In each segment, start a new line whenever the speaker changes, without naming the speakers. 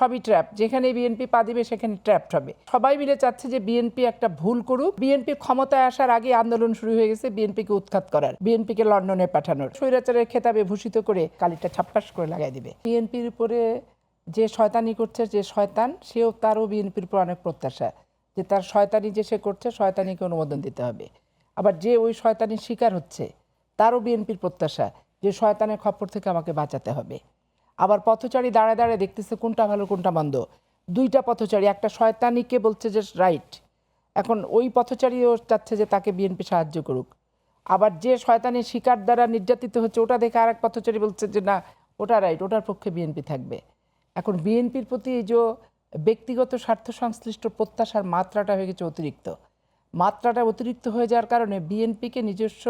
সবই ট্র্যাপ। যেখানে বিএনপি পা দিবে সেখানে ট্র্যাপ হবে। সবাই মিলে চাচ্ছে যে বিএনপি একটা ভুল করুক। বিএনপি ক্ষমতায় আসার আগে আন্দোলন শুরু হয়ে গেছে বিএনপিকে উৎখাত করার, বিএনপিকে লন্ডনে পাঠানোর, স্বৈরাচারের খেতাবে ভূষিত করে কালিটা ছাপ্পাস করে লাগাই দিবে। বিএনপির উপরে যে শয়তানি করছে, যে শয়তান, তারও বিএনপির উপর অনেক প্রত্যাশা যে তার শয়তানি যে সে করছে, শয়তানিকে অনুমোদন দিতে হবে। আবার যে ওই শয়তানির শিকার হচ্ছে তারও বিএনপির প্রত্যাশা যে শয়তানের খপ্পর থেকে আমাকে বাঁচাতে হবে। আবার পথচারী দাঁড়ায় দাঁড়ায় দেখতেছে কোনটা ভালো কোনটা মন্দ। দুইটা পথচারী, একটা শয়তানিকে বলছে যে রাইট, এখন ওই পথচারীও চাচ্ছে যে তাকে বিএনপি সাহায্য করুক। আবার যে শয়তানির শিকার দ্বারা নির্যাতিত হচ্ছে ওটা দেখে আর এক পথচারী বলছে যে না ওটা রাইট, ওটার পক্ষে বিএনপি থাকবে। এখন বিএনপির প্রতি এই যে ব্যক্তিগত স্বার্থ সংশ্লিষ্ট প্রত্যাশার মাত্রাটা হয়ে গেছে অতিরিক্ত। মাত্রাটা অতিরিক্ত হয়ে যাওয়ার কারণে বিএনপিকে নিজস্ব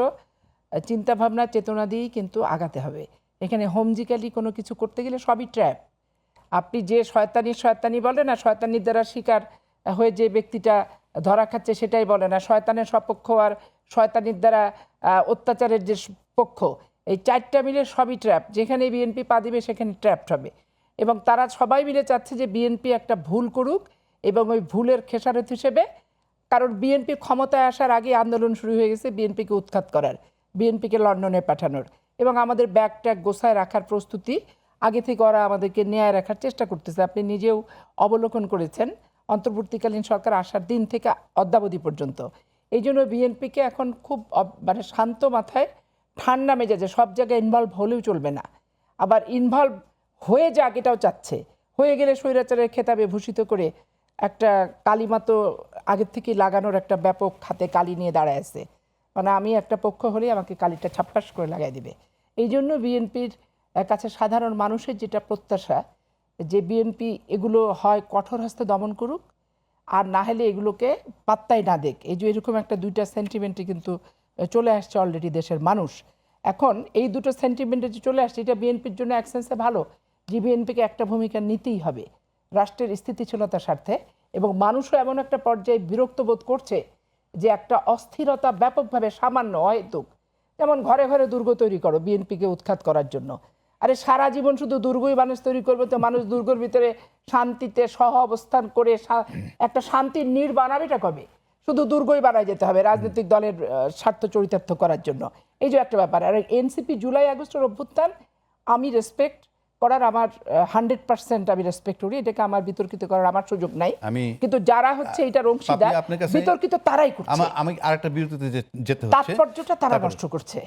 চিন্তাভাবনা চেতনা দিয়েই কিন্তু আগাতে হবে। এখানে হোমজিক্যালি কোনো কিছু করতে গেলে সবই ট্র্যাপ। আপনি যে শয়তানি বলে না, শয়তানির দ্বারা শিকার হয়ে যে ব্যক্তিটা ধরা খাচ্ছে সেটাই বলে না, শয়তানের সপক্ষ আর শয়তানির দ্বারা অত্যাচারের যে পক্ষ, এই চারটা মিলে সবই ট্র্যাপ। যেখানে বিএনপি পা দিবে সেখানে ট্র্যাপ হবে। এবং তারা সবাই মিলে চাচ্ছে যে বিএনপি একটা ভুল করুক এবং ওই ভুলের খেসারত হিসেবে, কারণ বিএনপি ক্ষমতায় আসার আগে আন্দোলন শুরু হয়ে গেছে বিএনপিকে উৎখাত করার, বিএনপিকে লন্ডনে পাঠানোর, এবং আমাদের ব্যাগ ট্যাগ গোছায় রাখার প্রস্তুতি আগে থেকে ওরা আমাদেরকে ন্যায় রাখার চেষ্টা করতেছে। আপনি নিজেও অবলোকন করেছেন অন্তর্বর্তীকালীন সরকার আসার দিন থেকে অদ্যাবধি পর্যন্ত। এই জন্য বিএনপিকে এখন খুব মানে শান্ত মাথায় ঠান্ডা মেজাজে সব জায়গায় ইনভলভ হলেও চলবে না, আবার ইনভলভ হয়ে যাক এটাও চাচ্ছে। হয়ে গেলে স্বৈরাচারের খেতাবে ভূষিত করে একটা কালিমা তো আগের থেকেই লাগানোর একটা ব্যাপক হাতে কালি নিয়ে দাঁড়ায় আছে, মানে আমি একটা পক্ষ হলেই আমাকে কালিটা ছাপ্পাস করে লাগাই দিবে। এই জন্য বিএনপির কাছে সাধারণ মানুষের যেটা প্রত্যাশা যে বিএনপি এগুলো হয় কঠোর হস্তে দমন করুক আর না হলে এগুলোকে পাত্তাই না দেখ। এই যে এরকম একটা দুইটা সেন্টিমেন্টে কিন্তু চলে আসছে অলরেডি দেশের মানুষ। এখন এই দুটো সেন্টিমেন্টে যে চলে আসছে এটা বিএনপির জন্য এক সেন্সে ভালো যে বিএনপিকে একটা ভূমিকা নিতেই হবে রাষ্ট্রের স্থিতিশীলতার স্বার্থে। এবং মানুষও এমন একটা পর্যায়ে বিরক্ত বোধ করছে যে একটা অস্থিরতা ব্যাপকভাবে সামান্য হয়তো, যেমন ঘরে ঘরে দুর্গ তৈরি করো বিএনপিকে উৎখাত করার জন্য। আরে সারা জীবন শুধু দুর্গই মানুষ তৈরি করবে তো মানুষ দুর্গের ভিতরে শান্তিতে সহ অবস্থান করে একটা শান্তির নীড় বানাবেটা কবে? শুধু দুর্গই বানায় যেতে হবে রাজনৈতিক দলের স্বার্থ চরিতার্থ করার জন্য। এই যে একটা ব্যাপার। আর এনসিপি জুলাই আগস্টের অভ্যুত্থান আমি রেসপেক্ট করার আমার 100% আমি রেসপেক্ট করি, এটাকে আমার বিতর্কিত করার আমার সুযোগ নাই। কিন্তু যারা হচ্ছে এটার অংশীদার বিতর্কিত তারাই করছে,
আমি আরেকটা বিরতিতে যেতে হচ্ছে,
তাৎপর্যটা তারা নষ্ট করছে।